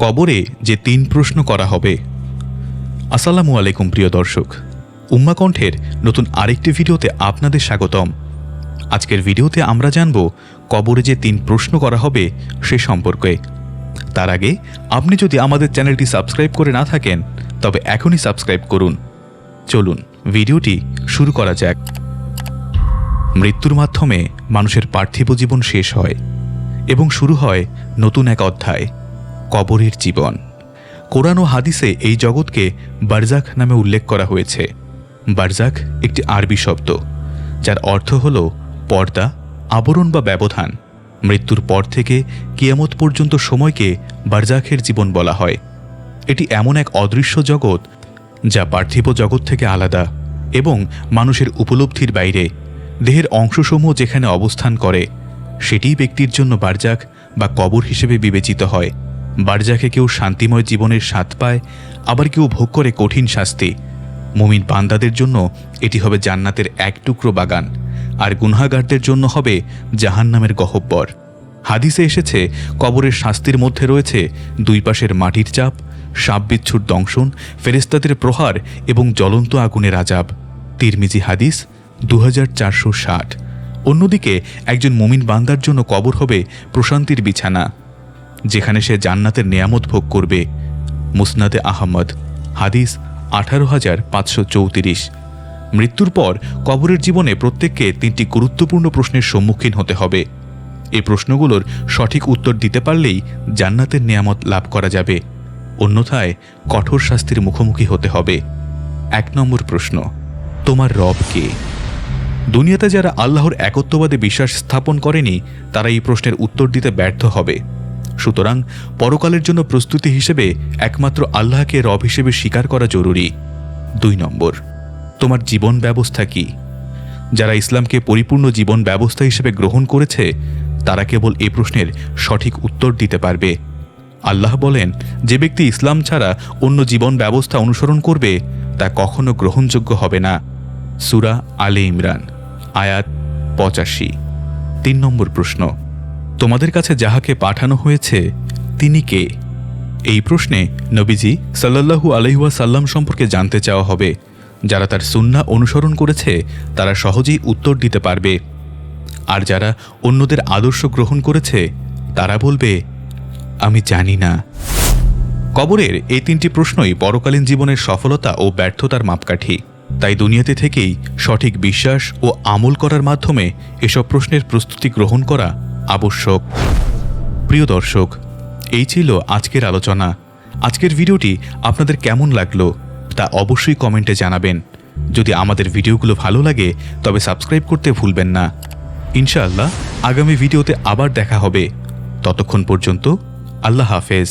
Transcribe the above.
কবরে যে ৩ প্রশ্ন করা হবে। আসসালামু আলাইকুম প্রিয় দর্শক, উম্মা কণ্ঠের নতুন আরেকটি ভিডিওতে আপনাদের স্বাগতম। আজকের ভিডিওতে আমরা জানব কবরে যে ৩ প্রশ্ন করা হবে সে সম্পর্কে। তার আগে আপনি যদি আমাদের চ্যানেলটি সাবস্ক্রাইব করে না থাকেন তবে এখনই সাবস্ক্রাইব করুন। চলুন ভিডিওটি শুরু করা যাক। মৃত্যুর মাধ্যমে মানুষের পার্থিব জীবন শেষ হয় এবং শুরু হয় নতুন এক অধ্যায়, কবরের জীবন। কোরআন ও হাদিসে এই জগৎকে বারজাখ নামে উল্লেখ করা হয়েছে। বারজাখ একটি আরবি শব্দ যার অর্থ হল পর্দা, আবরণ বা ব্যবধান। মৃত্যুর পর থেকে কিয়ামত পর্যন্ত সময়কে বারজাখের জীবন বলা হয়। এটি এমন এক অদৃশ্য জগৎ যা পার্থিব জগৎ থেকে আলাদা এবং মানুষের উপলব্ধির বাইরে। দেহের অংশসমূহ যেখানে অবস্থান করে সেটিই ব্যক্তির জন্য বারজাখ বা কবর হিসেবে বিবেচিত হয়। বারজাখে কেউ শান্তিময় জীবনের স্বাদ পায়, আবার কেউ ভোগ করে কঠিন শাস্তি। মুমিন বান্দাদের জন্য এটি হবে জান্নাতের এক টুকরো বাগান, আর গুনাহগারদের জন্য হবে জাহান্নামের গহ্বর। হাদিসে এসেছে কবরের শাস্তির মধ্যে রয়েছে দুই পাশের মাটির চাপ, সাপবিচ্ছুর দংশন, ফেরেশতাদের প্রহার এবং জ্বলন্ত আগুনের আযাব। তিরমিজি হাদিস 2460। অন্যদিকে একজন মুমিন বান্দার জন্য কবর হবে প্রশান্তির বিছানা, যেখানে সে জান্নাতের নেয়ামত ভোগ করবে। মুসনাদে আহমদ হাদিস 18534। মৃত্যুর পর কবরের জীবনে প্রত্যেককে 3টি গুরুত্বপূর্ণ প্রশ্নের সম্মুখীন হতে হবে। এই প্রশ্নগুলোর সঠিক উত্তর দিতে পারলেই জান্নাতের নেয়ামত লাভ করা যাবে, অন্যথায় কঠোর শাস্তির মুখোমুখি হতে হবে। 1 নম্বর প্রশ্ন, তোমার রব কে? দুনিয়াতে যারা আল্লাহর একত্ববাদে বিশ্বাস স্থাপন করেনি তারা এই প্রশ্নের উত্তর দিতে ব্যর্থ হবে। সুতরাং পরকালের জন্য প্রস্তুতি হিসেবে একমাত্র আল্লাহকে রব হিসেবে স্বীকার করা জরুরি। 2 নম্বর, তোমার জীবন ব্যবস্থা কি? যারা ইসলামকে পরিপূর্ণ জীবন ব্যবস্থা হিসেবে গ্রহণ করেছে তারা কেবল এই প্রশ্নের সঠিক উত্তর দিতে পারবে। আল্লাহ বলেন, যে ব্যক্তি ইসলাম ছাড়া অন্য জীবন ব্যবস্থা অনুসরণ করবে তা কখনো গ্রহণযোগ্য হবে না। সূরা আলে ইমরান আয়াত 85। 3 নম্বর প্রশ্ন, তোমাদের কাছে যাহাকে পাঠানো হয়েছে তিনি কে? এই প্রশ্নে নবীজি সাল্লাল্লাহু আলাইহি ওয়াসাল্লাম সম্পর্কে জানতে চাওয়া হবে। যারা তার সুন্নাহ অনুসরণ করেছে তারা সহজেই উত্তর দিতে পারবে, আর যারা অন্যদের আদর্শ গ্রহণ করেছে তারা বলবে আমি জানি না। কবরের এই 3টি প্রশ্নই পরকালীন জীবনের সফলতা ও ব্যর্থতার মাপকাঠি। তাই দুনিয়াতে থেকেই সঠিক বিশ্বাস ও আমল করার মাধ্যমে এসব প্রশ্নের প্রস্তুতি গ্রহণ করা আবশ্যক। প্রিয় দর্শক, এই ছিল আজকের আলোচনা। আজকের ভিডিওটি আপনাদের কেমন লাগলো তা অবশ্যই কমেন্টে জানাবেন। যদি আমাদের ভিডিওগুলো ভালো লাগে তবে সাবস্ক্রাইব করতে ভুলবেন না। ইনশাআল্লাহ আগামী ভিডিওতে আবার দেখা হবে। ততক্ষণ পর্যন্ত আল্লাহ হাফেজ।